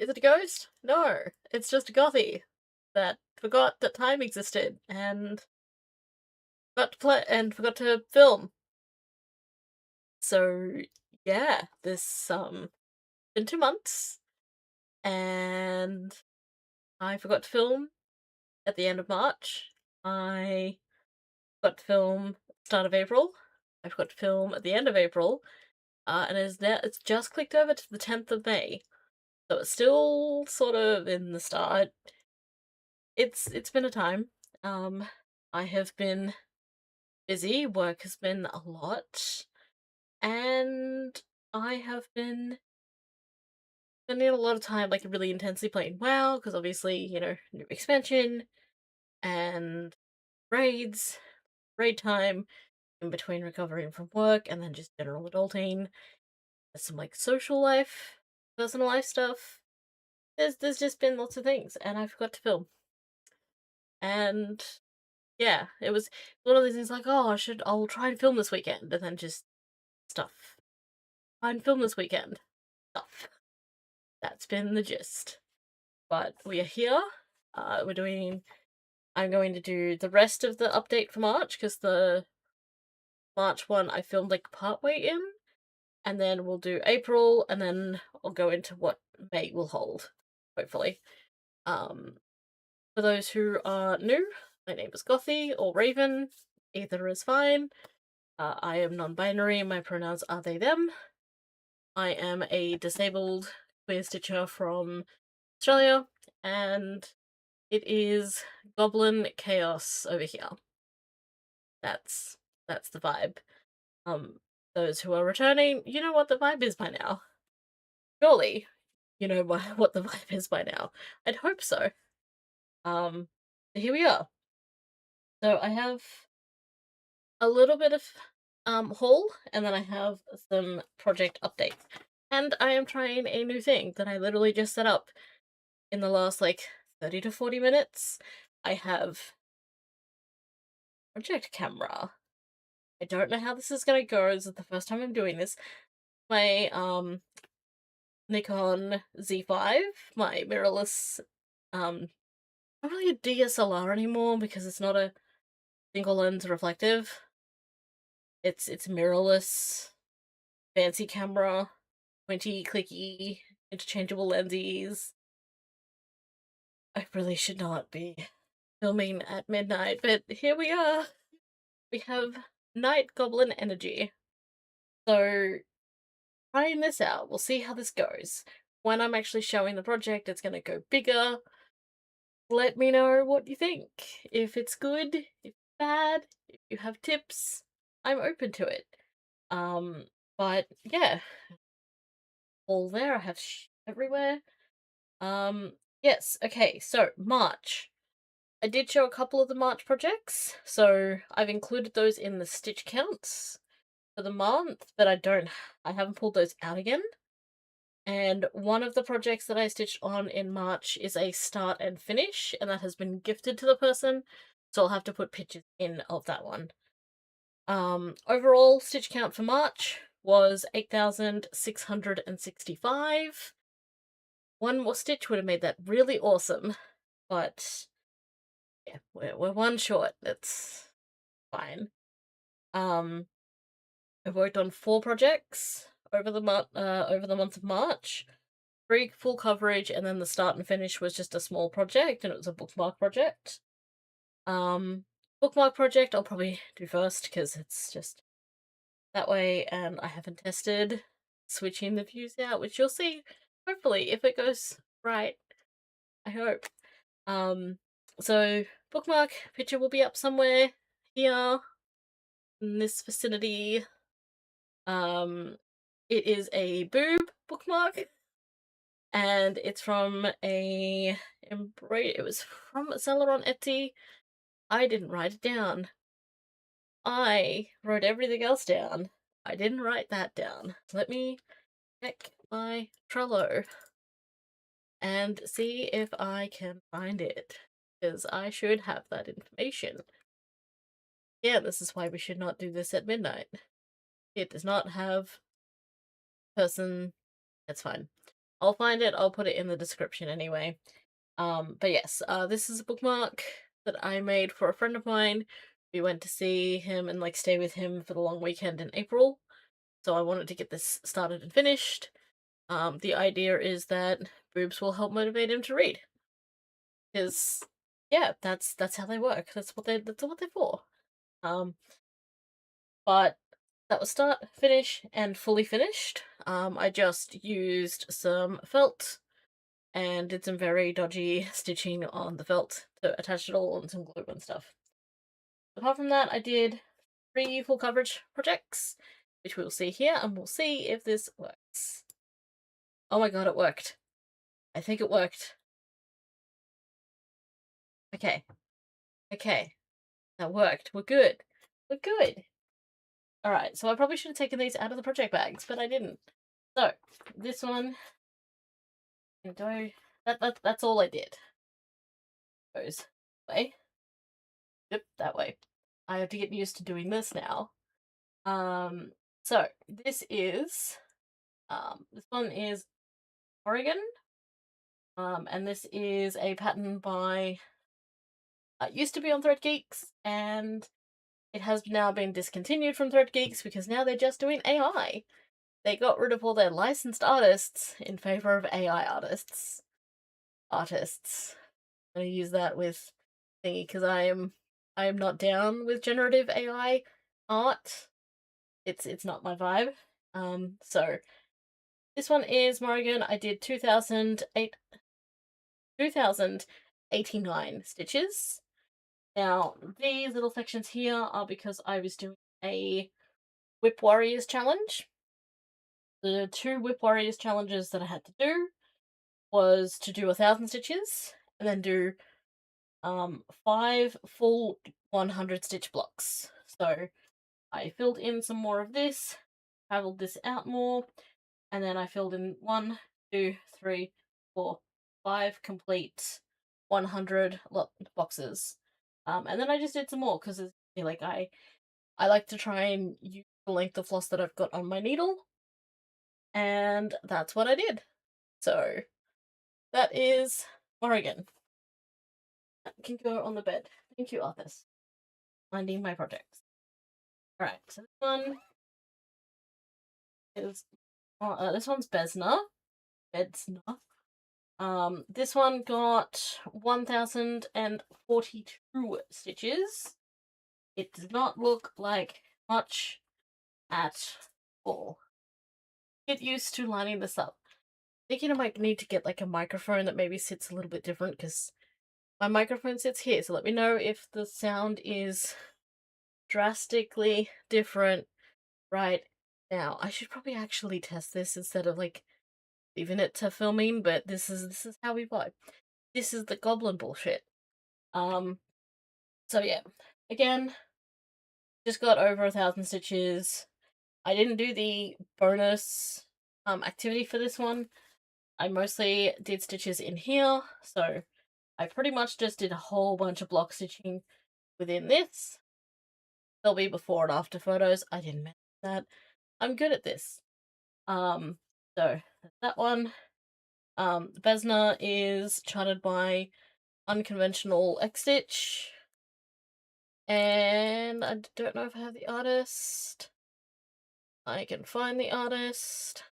Is it a ghost? No, it's just a gothy that forgot that time existed and forgot to play and forgot to film. So yeah, this been 2 months and I forgot to film at the end of March. I forgot to film start of April. I forgot to film at the end of April. And it's just clicked over to the 10th of May. So it's still sort of in the start. It's been a time. Um, I have been busy. Work has been a lot, and I have been spending a lot of time like really intensely playing WoW because obviously new expansion and raids, raid time in between recovering from work and then just general adulting. There's some like social life, personal life stuff. There's just been lots of things, and I forgot to film. And yeah, it was one of those things like, oh, I'll try and film this weekend, and then just stuff. Try and film this weekend. Stuff. That's been the gist. But we are here. I'm going to do the rest of the update for March, because the March one I filmed like partway in, and then we'll do April, and then I'll go into what May will hold, hopefully. For those who are new, my name is Gothy or Raven. Either is fine. I am non-binary. My pronouns are they, them. I am a disabled queer stitcher from Australia, and it is Goblin Chaos over here. That's the vibe. Those who are returning, you know what the vibe is by now. Surely, you know what the vibe is by now. I'd hope so. Here we are. So I have a little bit of haul, and then I have some project update. And I am trying a new thing that I literally just set up in the last like 30 to 40 minutes. I have project camera. I don't know how this is gonna go. This is the first time I'm doing this. My Nikon Z5, my mirrorless, not really a DSLR anymore because it's not a single lens reflective. It's mirrorless, fancy camera, pointy, clicky, interchangeable lenses. I really should not be filming at midnight, but here we are. We have night goblin energy. So, trying this out, we'll see how this goes. When I'm actually showing the project, it's going to go bigger. Let me know what you think. If it's good, if it's bad, if you have tips, I'm open to it. But yeah, all there. I have everywhere. Yes, okay, so March. I did show a couple of the March projects, so I've included those in the stitch counts for the month, but I haven't pulled those out again. And one of the projects that I stitched on in March is a start and finish, and that has been gifted to the person, so I'll have to put pictures in of that one. Overall stitch count for March was 8,665. One more stitch would have made that really awesome, but yeah, we're one short. That's fine. I've worked on 4 projects over the month of March. 3 full coverage, and then the start and finish was just a small project, and it was a bookmark project. Bookmark project I'll probably do first because it's just that way, and I haven't tested switching the views out, which you'll see hopefully if it goes right. I hope. So bookmark picture will be up somewhere here in this vicinity. It is a boob bookmark, and it's from it was from a seller on Etsy. I didn't write it down. I wrote everything else down. I didn't write that down. Let me check my Trello and see if I can find it, because I should have that information. Yeah, this is why we should not do this at midnight. It does not have person. That's fine. I'll find it, I'll put it in the description anyway. But yes, this is a bookmark that I made for a friend of mine. We went to see him and like stay with him for the long weekend in April. So I wanted to get this started and finished. The idea is that boobs will help motivate him to read. Because yeah, that's how they work. That's what they're for. Um, but that was start, finish, and fully finished. I just used some felt and did some very dodgy stitching on the felt to attach it all on some glue and stuff. Apart from that, I did 3 full coverage projects, which we'll see here, and we'll see if this works. Oh my god, it worked. I think it worked. Okay. Okay. That worked. We're good. We're good. Alright, so I probably should have taken these out of the project bags, but I didn't. So, this one, that's all I did. Goes way. Yep, that way. I have to get used to doing this now. So this is this one is Morrigan. And this is a pattern by it used to be on Thread Geeks, and it has now been discontinued from Thread Geeks because now they're just doing AI. They got rid of all their licensed artists in favor of AI artists. I'm gonna use that with thingy because I am not down with generative AI art. It's not my vibe. So this one is Morrigan. I did 2089 stitches. Now, these little sections here are because I was doing a Whip Warriors challenge. The 2 Whip Warriors challenges that I had to do was to do 1,000 stitches and then do 5 full 100 stitch blocks. So I filled in some more of this, traveled this out more, and then I filled in 1, 2, 3, 4, 5 complete 100 boxes. And then I just did some more because like I like to try and use the length of floss that I've got on my needle, and that's what I did. So that is Morrigan. That can go on the bed. Thank you, Arthas. Finding my projects. Alright, so this one is this one's Besna. Bedsna. This one got 1042 stitches. It does not look like much at all. Get used to lining this up. Thinking I might need to get like a microphone that maybe sits a little bit different because my microphone sits here. So let me know if the sound is drastically different right now. I should probably actually test this instead of like leaving it to filming, but this is how we vibe. This is the Goblin bullshit. So yeah, again, just got over 1,000 stitches. I didn't do the bonus activity for this one. I mostly did stitches in here, so I pretty much just did a whole bunch of block stitching within this. There'll be before and after photos. I didn't mention that. I'm good at this. So that one. Besna is charted by Unconventional X Stitch. And I don't know if I have the artist. I can find the artist.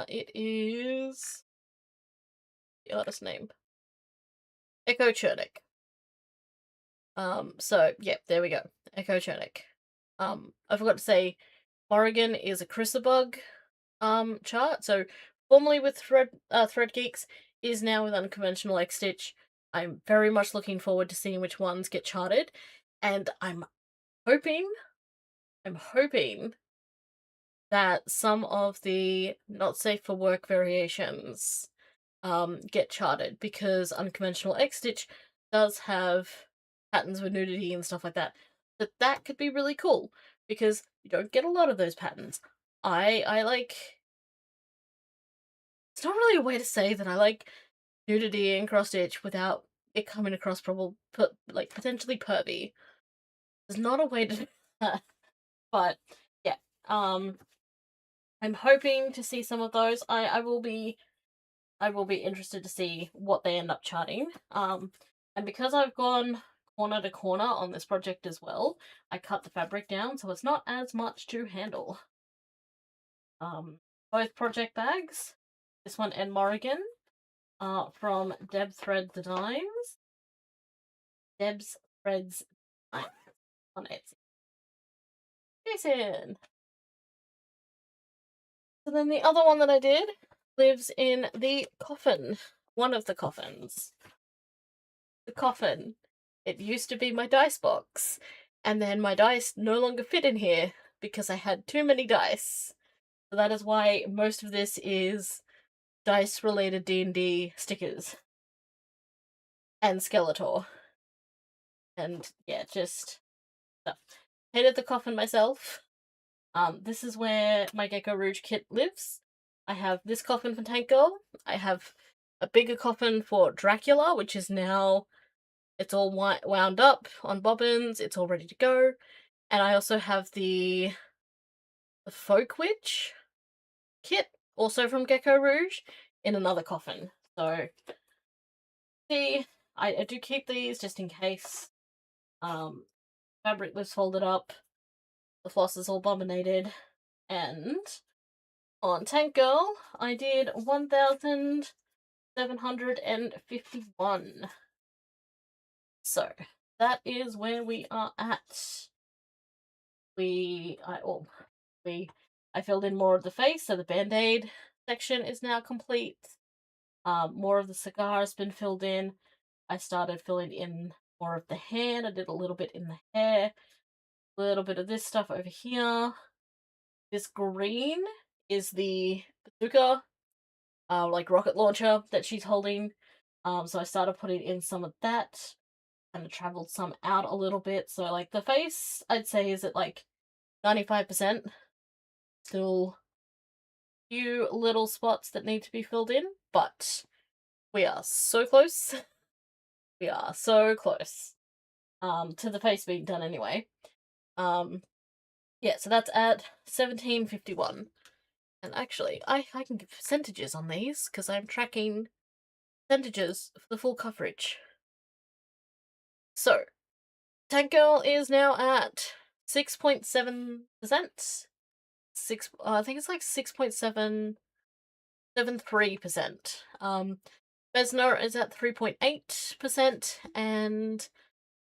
It is the artist name. Echo Chernik. So yeah, there we go. Echo Chernik. I forgot to say Morrigan is a Chrissabug chart. So formerly with Thread Geeks, is now with Unconventional X Stitch. I'm very much looking forward to seeing which ones get charted, and I'm hoping that some of the not safe for work variations get charted because Unconventional X Stitch does have patterns with nudity and stuff like that. That could be really cool because you don't get a lot of those patterns. I like. It's not really a way to say that I like nudity and cross stitch without it coming across like potentially pervy. There's not a way to do that, but yeah. I'm hoping to see some of those. I will be interested to see what they end up charting. And because I've gone corner to corner on this project as well, I cut the fabric down so it's not as much to handle. Both project bags, this one and Morrigan, are from Deb Thread Designs. Deb's Threads Designs on Etsy. Jason. So then the other one that I did lives in the coffin. One of the coffins. The coffin. It used to be my dice box, and then my dice no longer fit in here because I had too many dice. So that is why most of this is dice-related D&D stickers. And Skeletor. And yeah, just stuff. Hated the coffin myself. This is where my Gecko Rouge kit lives. I have this coffin for Tank Girl. I have a bigger coffin for Dracula, which is now, it's all wound up on bobbins. It's all ready to go. And I also have the Folk Witch kit, also from Gecko Rouge, in another coffin. So, see, I do keep these just in case. Fabric was folded up. The floss is all bobbinated. And on Tank Girl, I did 1,751. So, that is where we are at. I filled in more of the face, so the band-aid section is now complete. More of the cigar has been filled in. I started filling in more of the hand. I did a little bit in the hair. A little bit of this stuff over here. This green is the bazooka, like rocket launcher that she's holding. So I started putting in some of that. Kind of traveled some out a little bit. So like the face, I'd say is at like 95%. Still a few little spots that need to be filled in, but we are so close. We are so close. To the face being done anyway. Yeah, so that's at 1751. And actually, I can give percentages on these because I'm tracking percentages for the full coverage. So, Tank Girl is now at 6.7%. I think it's like 6.773%. Besner is at 3.8%, and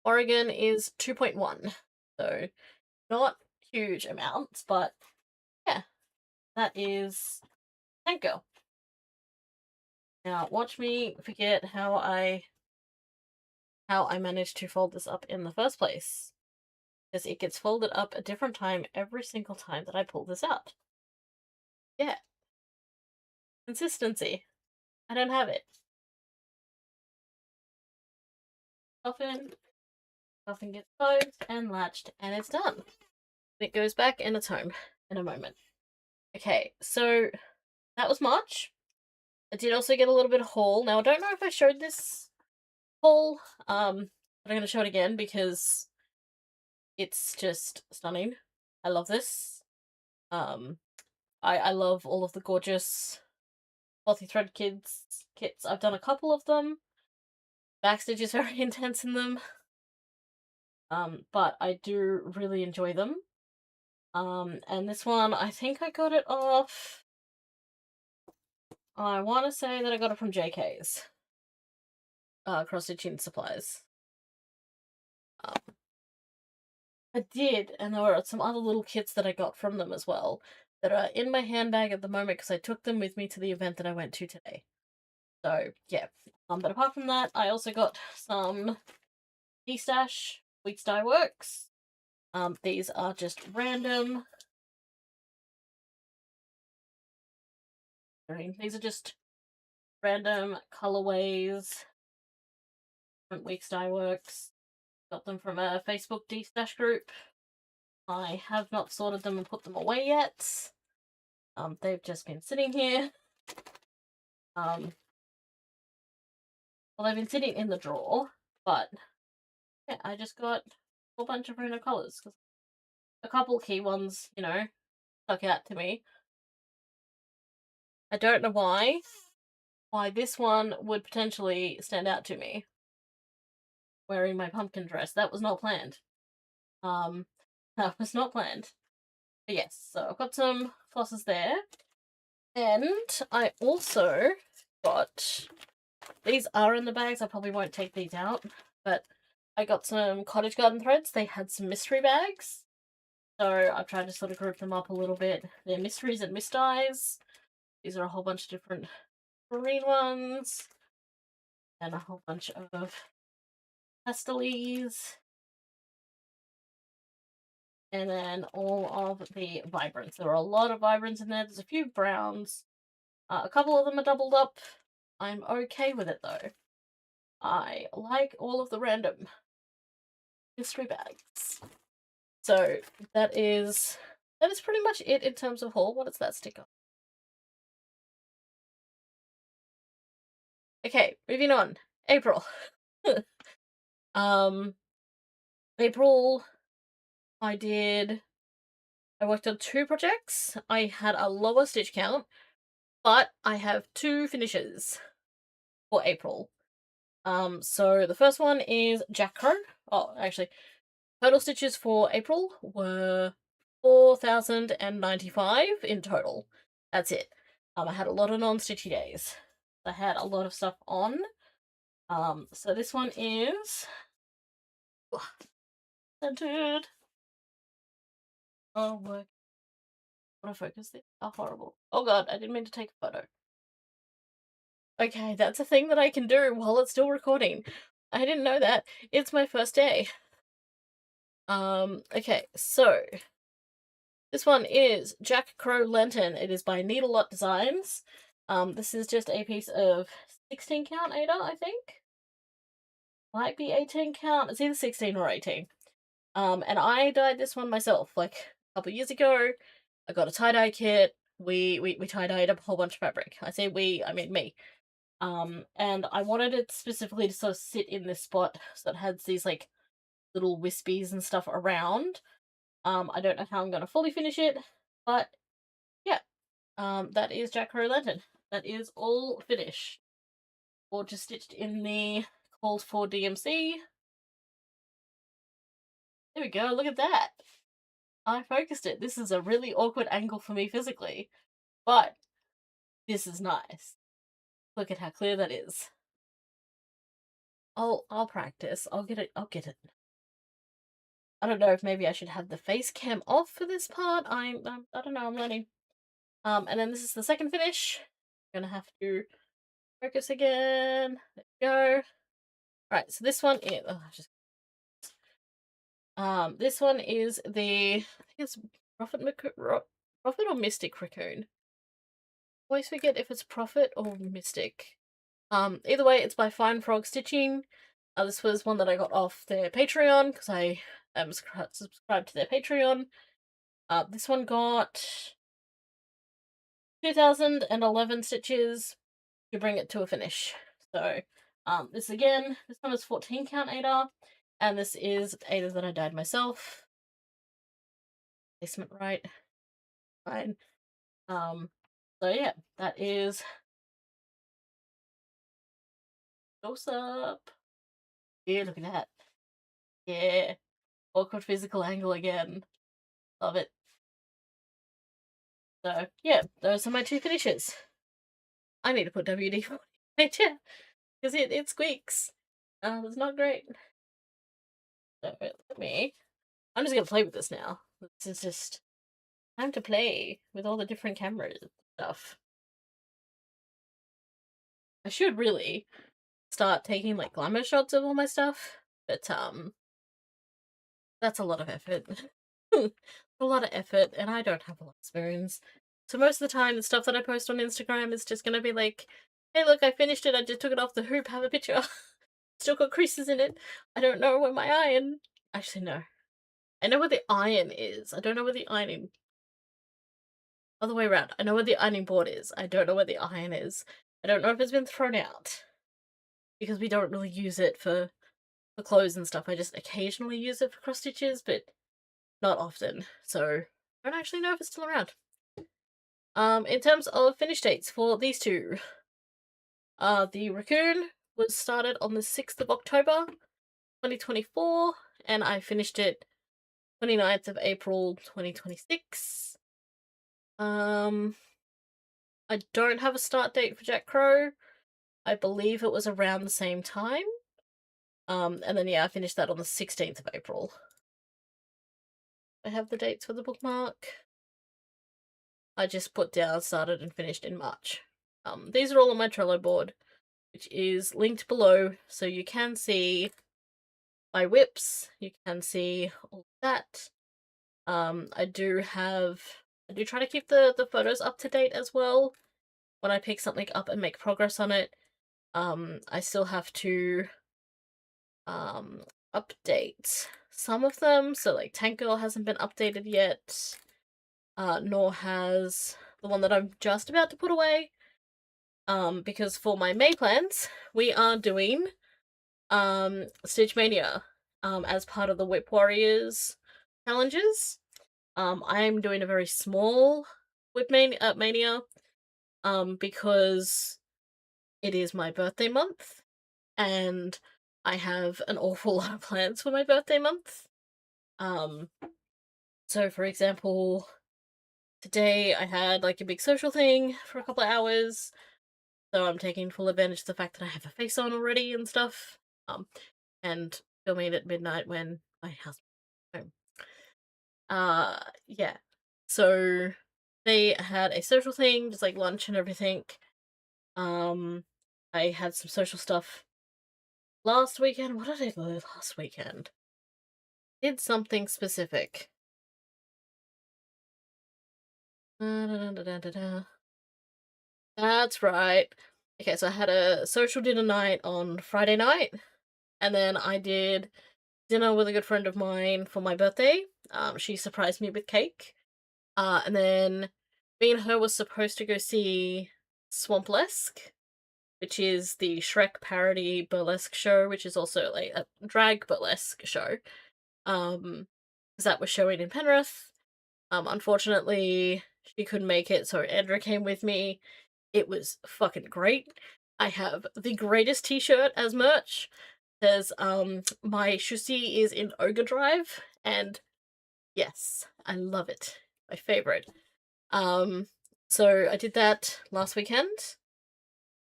Oregon is 2.1. So, not huge amounts, but yeah, that is Tank Girl. Now, watch me forget how I managed to fold this up in the first place. Because it gets folded up a different time every single time that I pull this out. Yeah. Consistency. I don't have it. Coffin gets closed and latched, and it's done. It goes back in its home in a moment. Okay, so that was March. I did also get a little bit of haul. Now, I don't know if I showed this haul, but I'm going to show it again because it's just stunning. I love this. I love all of the gorgeous multi-thread kits. I've done a couple of them. Backstitch is very intense in them. But I do really enjoy them. And this one, I think I got it off. I want to say that I got it from JK's. Cross stitching supplies. I did, and there were some other little kits that I got from them as well that are in my handbag at the moment because I took them with me to the event that I went to today. So, yeah. But apart from that, I also got some D-Stash Weeks Dye Works. These are just random. These are just random colorways. Different Weeks Dye Works. Got them from a Facebook D-Stash group. I have not sorted them and put them away yet. They've just been sitting here. Well, they've been sitting in the drawer, but yeah, I just got a whole bunch of random colors. A couple key ones, you know, stuck out to me. I don't know why this one would potentially stand out to me. Wearing my pumpkin dress. That was not planned. That was not planned. But yes, so I've got some flosses there. And I also got, these are in the bags, I probably won't take these out, but I got some cottage garden threads. They had some mystery bags. So I've tried to sort of group them up a little bit. They're mysteries and misdyes. These are a whole bunch of different green ones. And a whole bunch of pastels. And then all of the vibrants. There are a lot of vibrants in there. There's a few browns. A couple of them are doubled up. I'm okay with it though. I like all of the random mystery bags. So that is pretty much it in terms of haul. What is that sticker? Okay, moving on. April. April, I worked on 2 projects. I had a lower stitch count, but I have 2 finishes for April. So the first one is Jack Crow. Oh, actually, total stitches for April were 4,095 in total. That's it. I had a lot of non-stitchy days. I had a lot of stuff on. So this one is centered. Oh, work. Autofocus this. Oh, horrible. Oh god, I didn't mean to take a photo. Okay, that's a thing that I can do while it's still recording. I didn't know that. It's my first day. Okay, so this one is Jack Crow Lantern. It is by Needle Lot Designs. This is just a piece of 16 count Ada, I think. Might be 18 count. It's either 16 or 18. And I dyed this one myself, like a couple years ago. I got a tie-dye kit. We tie-dyed a whole bunch of fabric. I say we, I mean me. And I wanted it specifically to sort of sit in this spot so it had these like little wispies and stuff around. I don't know how I'm gonna fully finish it, but yeah. That is Jack Crow Lantern. That is all finished. Or just stitched in the called for DMC. There we go, look at that. I focused it. This is a really awkward angle for me physically, but this is nice. Look at how clear that is. I'll practice. I'll get it. I don't know if maybe I should have the face cam off for this part. I don't know. I'm learning. And then this is the second finish. I'm gonna have to focus again. There we go. Right. So this one is. This one is the. I think it's Prophet or Mystic Raccoon. I always forget if it's Prophet or Mystic. Either way, it's by Fine Frog Stitching. This was one that I got off their Patreon because I am subscribed to their Patreon. This one got 2,011 stitches to bring it to a finish. So, this one is 14 count Ada, and this is Ada that I dyed myself. Placement right. Fine. So yeah, that is close up. Yeah, look at that. Yeah. Awkward physical angle again. Love it. So, yeah, those are my 2 finishes. I need to put WD-40 later, because it squeaks. It's not great. So, I'm just gonna play with this now. This is just time to play with all the different cameras and stuff. I should really start taking, like, glamour shots of all my stuff, but, that's a lot of effort. A lot of effort, and I don't have a lot of experience. So most of the time, the stuff that I post on Instagram is just gonna be like, hey look, I finished it, I just took it off the hoop, have a picture. Still got creases in it. I don't know where my iron... Actually, no. I know where the iron is. I don't know where the ironing... Other way around. I know where the ironing board is. I don't know where the iron is. I don't know if it's been thrown out. Because we don't really use it for clothes and stuff. I just occasionally use it for cross stitches, but not often. So, I don't actually know if it's still around. In terms of finish dates for these two, the Raccoon was started on the 6th of October, 2024, and I finished it 29th of April, 2026. I don't have a start date for Jack Crow. I believe it was around the same time. And then yeah, I finished that on the 16th of April. I have the dates for the bookmark. I just put down started and finished in March. These are all on my Trello board, which is linked below, so you can see my whips, you can see all that. I do try to keep the photos up to date as well. When I pick something up and make progress on it, I still have to update some of them. So like Tank Girl hasn't been updated yet, nor has the one that I'm just about to put away. Because for my May plans, we are doing Stitch Mania as part of the Whip Warriors challenges. I'm doing a very small Whip Mania because it is my birthday month and I have an awful lot of plans for my birthday month. So for example, today I had like a big social thing for a couple of hours, so I'm taking full advantage of the fact that I have a face on already and stuff. And filming it at midnight when my husband's home. Yeah. So they had a social thing, just like lunch and everything. I had some social stuff last weekend. What did I do last weekend? Did something specific. That's right. Okay, so I had a social dinner night on Friday night, and then I did dinner with a good friend of mine for my birthday. She surprised me with cake. And then me and her was supposed to go see Swamplesque, which is the Shrek parody burlesque show, which is also like a drag burlesque show. Because that was showing in Penrith. Unfortunately, she couldn't make it, so Andrew came with me. It was fucking great. I have the greatest t-shirt as merch. There's my Shusi is in Ogre Drive, and yes, I love it. My favorite. So I did that last weekend.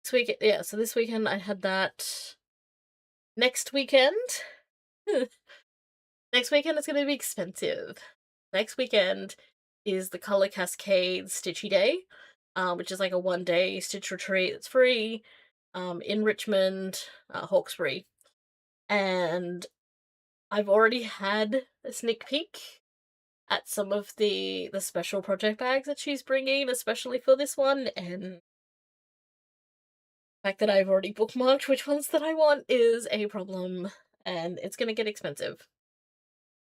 So this weekend I had that. Next weekend, next weekend it's gonna be expensive. Next weekend is the Color Cascade Stitchy Day, which is like a 1-day Stitch retreat. It's free, in Richmond, Hawkesbury, and I've already had a sneak peek at some of the special project bags that she's bringing, especially for this one, and the fact that I've already bookmarked which ones that I want is a problem, and it's gonna get expensive.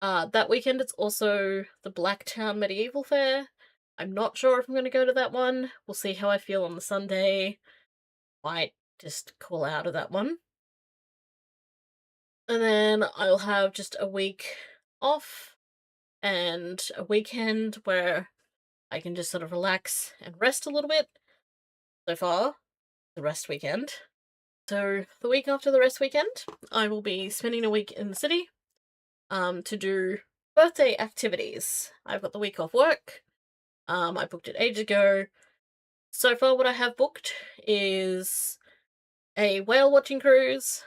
That weekend it's also the Blacktown Medieval Fair. I'm not sure if I'm gonna go to that one. We'll see how I feel on the Sunday. Might just call out of that one. And then I'll have just a week off and a weekend where I can just sort of relax and rest a little bit. So far, the rest weekend. So the week after the rest weekend, I will be spending a week in the city to do birthday activities. I've got the week off work. I booked it ages ago. So far what I have booked is a whale watching cruise.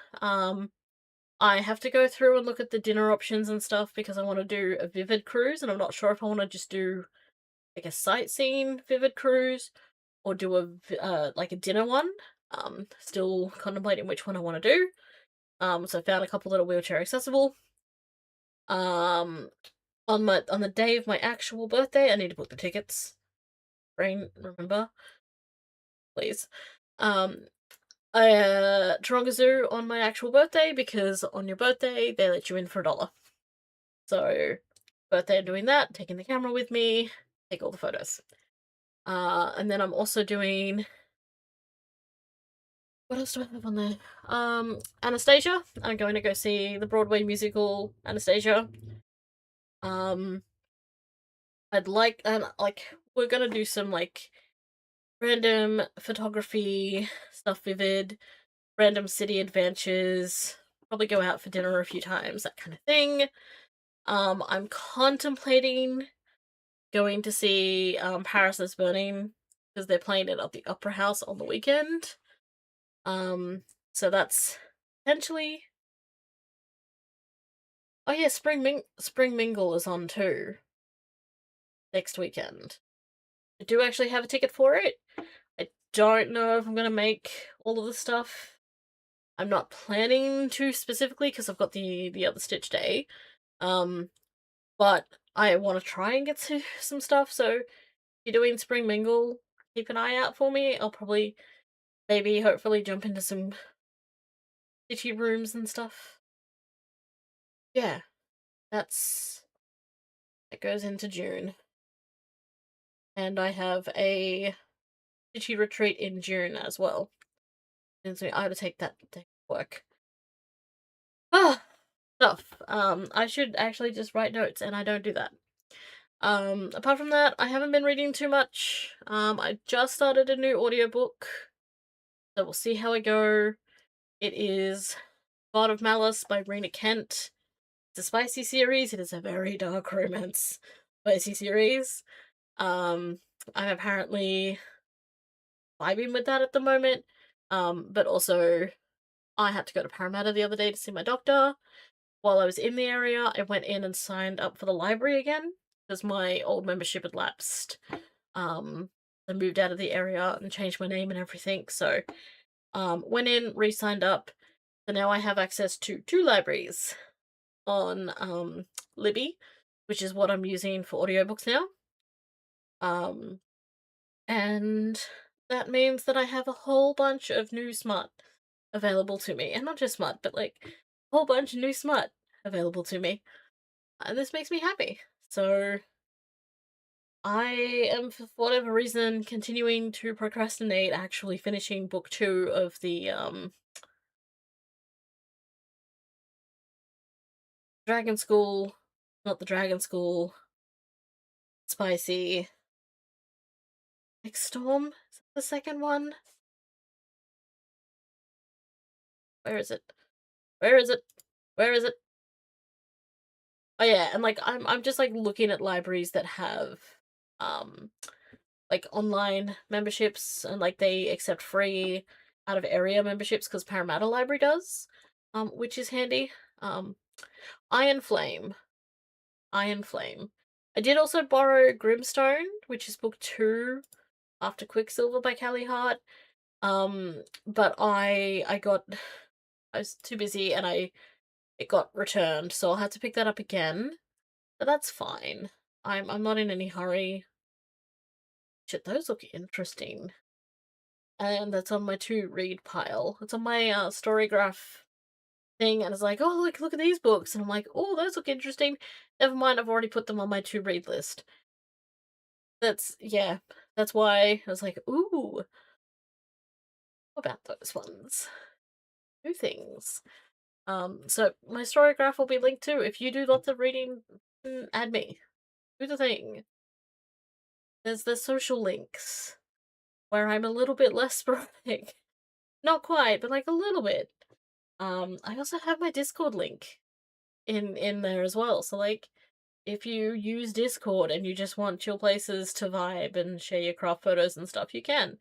I have to go through and look at the dinner options and stuff because I want to do a vivid cruise, and I'm not sure if I want to just do like a sightseeing vivid cruise or do a like a dinner one. Still contemplating which one I want to do. So I found a couple that are wheelchair accessible. On the day of my actual birthday, I need to book the tickets. Remember, please. Taronga Zoo on my actual birthday because on your birthday they let you in for $1. So, birthday, I'm doing that, taking the camera with me, take all the photos. And then I'm also doing. What else do I have on there? Anastasia. I'm going to go see the Broadway musical Anastasia. I'd like we're gonna do some like random photography stuff, vivid, random city adventures, probably go out for dinner a few times, that kind of thing. I'm contemplating going to see Paris is Burning because they're playing it at the Opera House on the weekend. So that's potentially. Oh yeah, Spring Mingle is on too next weekend. I do actually have a ticket for it. I don't know if I'm gonna make all of the stuff. I'm not planning to specifically because I've got the other Stitch Day. But I want to try and get to some stuff. So if you're doing Spring Mingle, keep an eye out for me. I'll probably, maybe, hopefully jump into some Stitchy rooms and stuff. Yeah, that goes into June. And I have a Stitchy retreat in June as well. And so I have to take that day work. Ah, stuff. I should actually just write notes, and I don't do that. Apart from that, I haven't been reading too much. I just started a new audiobook, so we'll see how I go. It is God of Malice by Rena Kent. It's a spicy series. It is a very dark romance spicy series. I'm apparently vibing with that at the moment. But also I had to go to Parramatta the other day to see my doctor. While I was in the area, I went in and signed up for the library again because my old membership had lapsed. I moved out of the area and changed my name and everything. So, went in, re-signed up. So now I have access to 2 libraries on Libby, which is what I'm using for audiobooks now. And that means that I have a whole bunch of new smut available to me. And not just smut, but like a whole bunch of new smut available to me. And this makes me happy. So I am, for whatever reason, continuing to procrastinate actually finishing book 2 of the Dragon School, not the Dragon School, Spicy. Next Storm? Is that the second one? Where is it? Where is it? Where is it? Oh yeah, and like I'm just like looking at libraries that have like online memberships, and like they accept free out of area memberships because Parramatta Library does, which is handy. Um, Iron Flame, Iron Flame. I did also borrow Grimstone, which is book 2 after Quicksilver by Callie Hart. But I was too busy and it got returned, so I'll have to pick that up again. But that's fine. I'm not in any hurry. Shit, those look interesting. And that's on my to read pile. It's on my Storygraph thing, and it's like, oh look at these books, and I'm like, oh, those look interesting. Never mind, I've already put them on my to read list. Yeah, that's why I was like, ooh, what about those ones? New things. So my Storygraph will be linked too. If you do lots of reading, add me. Do the thing. There's the social links where I'm a little bit less sporadic. Not quite, but like a little bit. I also have my Discord link in there as well. So like, if you use Discord and you just want chill places to vibe and share your craft photos and stuff, you can.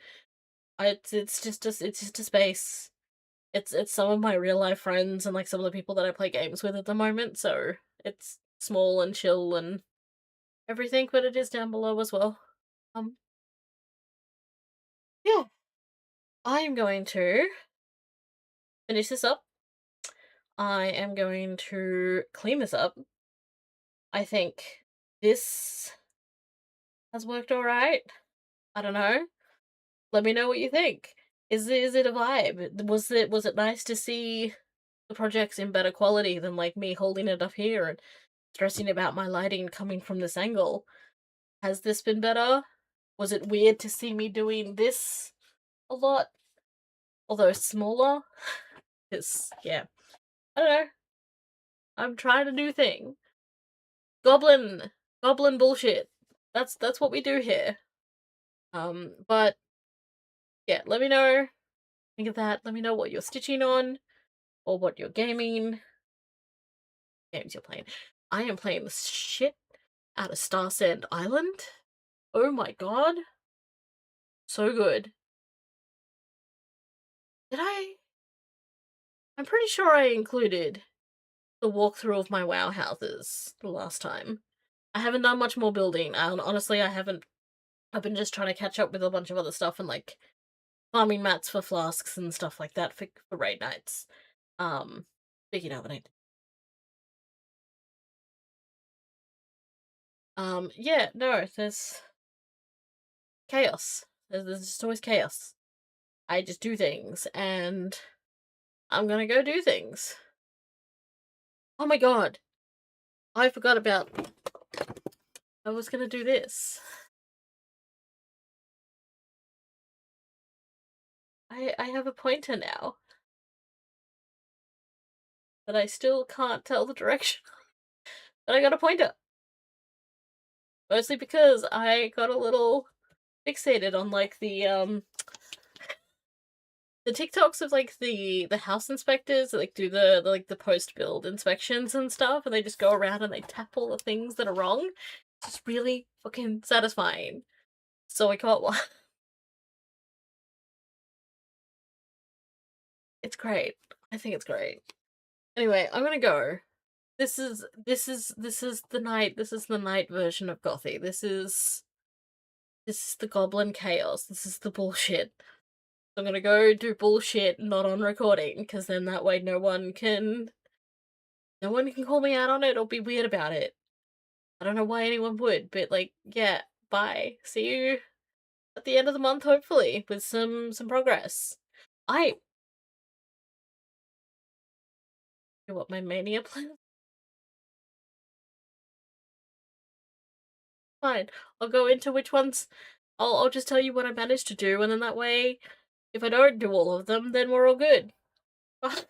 It's just a space. It's some of my real life friends and like some of the people that I play games with at the moment. So it's small and chill and everything, but it is down below as well. Yeah, I am going to finish this up. I am going to clean this up. I think this has worked alright. I don't know. Let me know what you think. Is it a vibe? Was it nice to see the projects in better quality than like me holding it up here and stressing about my lighting coming from this angle? Has this been better? Was it weird to see me doing this a lot? Although smaller? Because, yeah. I don't know. I'm trying a new thing. Goblin! Goblin bullshit. That's what we do here. But yeah, let me know. Think of that. Let me know what you're stitching on or what you're gaming. Games you're playing. I am playing the shit out of Star Sand Island. Oh my god. So good. Did I? I'm pretty sure I included the walkthrough of my WoW houses the last time. I haven't done much more building. Honestly, I haven't. I've been just trying to catch up with a bunch of other stuff and like farming mats for flasks and stuff like that for raid nights. Speaking of it, yeah, no, there's chaos. There's just always chaos. I just do things, and I'm gonna go do things. Oh my god, I forgot about. I was gonna do this. I have a pointer now, but I still can't tell the direction. But I got a pointer. Mostly because I got a little fixated on like the TikToks of like the house inspectors that like do the post build inspections and stuff, and they just go around and they tap all the things that are wrong. It's just really fucking satisfying. So I got one. It's great. I think it's great. Anyway, I'm gonna go. This is the night. This is the night version of Gothy. This is the Goblin chaos. This is the bullshit. I'm gonna go do bullshit not on recording, because then that way no one can call me out on it or be weird about it. I don't know why anyone would, but like, yeah, bye. See you at the end of the month, hopefully, with some progress. I what my mania plan? Fine. I'll go into which ones. I'll just tell you what I managed to do, and then that way, if I don't do all of them, then we're all good. Bye.